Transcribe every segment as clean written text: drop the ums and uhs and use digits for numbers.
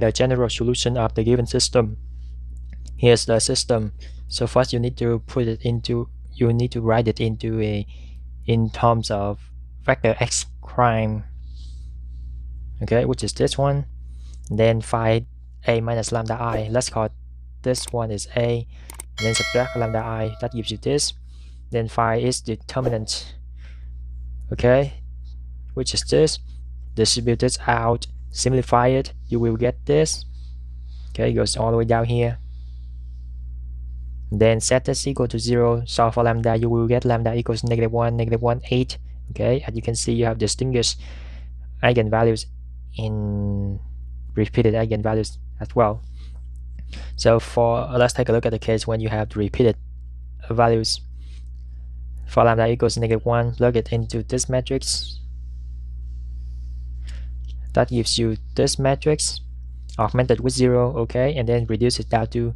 the general solution of the given system. Here's the system. So first you need to write it into in terms of vector x prime, okay, which is this one. Then find a minus lambda I. Let's call this one is a, and then subtract lambda I. That gives you this. Then find its determinant, okay, which is this. Distribute this out, simplify it, you will get this. Okay, it goes all the way down here. Then set this equal to 0, solve for lambda, you will get lambda equals -1, -1, 8. Okay, as you can see, you have distinguished eigenvalues in repeated eigenvalues as well. So let's take a look at the case when you have repeated values. For lambda equals -1, plug it into this matrix. That gives you this matrix augmented with 0, okay, and then reduce it down to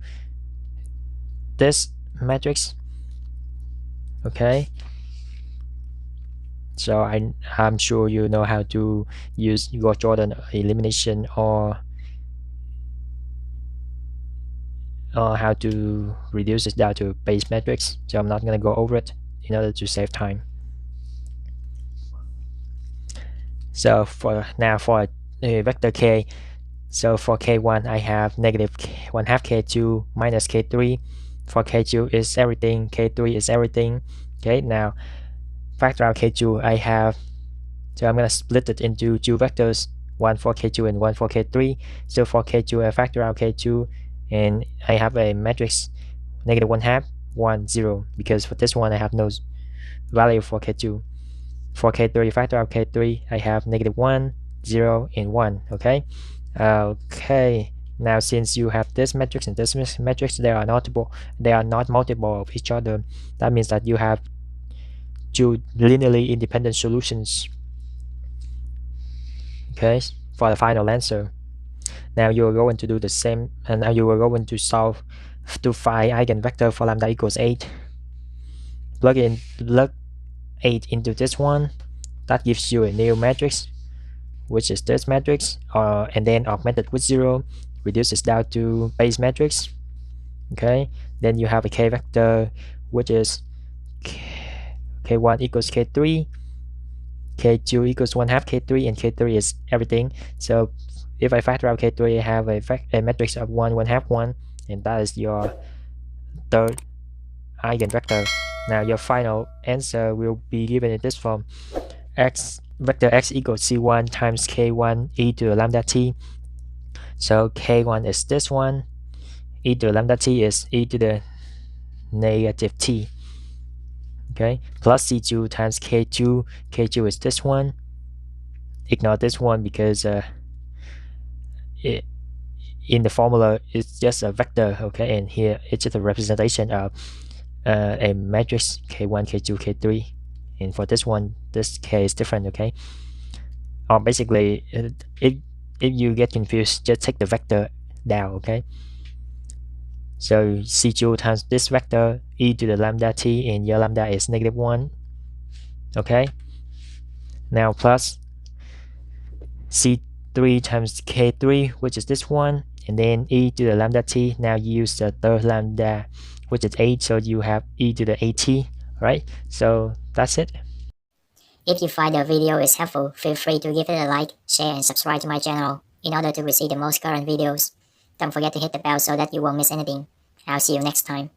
this matrix, okay. So I'm sure you know how to use your Jordan elimination or how to reduce it down to base matrix, so I'm not going to go over it in order to save time. So for vector k, so for k1 I have -1/2 k2 minus k3. For k2 is everything, k3 is everything. Okay, now factor out k2 I have, so I'm going to split it into two vectors, one for k2 and one for k3. So for k2 I factor out k2 and I have a matrix -1/2, 1, 0, because for this one I have no value for k2. For k3, factor out k3, I have -1, 0, and 1. Okay. Okay. Now, since you have this matrix and this matrix, they are not multiple of each other. That means that you have two linearly independent solutions. Okay, for the final answer. Now you are going to do the same, and now you are going to solve to find eigenvector for lambda equals 8. Plug 8 into this one. That gives you a new matrix, which is this matrix, and then augmented with 0. Reduces down to base matrix. Okay, then you have a k vector, which is k1 equals k3, k2 equals 1/2 k3, and k3 is everything. So if I factor out k3, I have a matrix of 1, 1/2, 1, and that is your third eigenvector. Now your final answer will be given in this form: vector x equals c1 times k1 e to the lambda t. So k1 is this one, e to the lambda t is e to the -t. Okay, plus c2 times k2. K2 is this one. Ignore this one because in the formula it's just a vector, okay, and here it's just a representation of a matrix k1, k2, k3, and for this one, this k is different, okay. Or basically, if you get confused, just take the vector down, okay. So c2 times this vector e to the lambda t, and your lambda is -1, okay. Now plus c3 times k3, which is this one, and then e to the lambda t. Now you use the third lambda, which is 8, so you have e to the at, right? So that's it. If you find the video is helpful, feel free to give it a like, share, and subscribe to my channel in order to receive the most current videos. Don't forget to hit the bell so that you won't miss anything. I'll see you next time.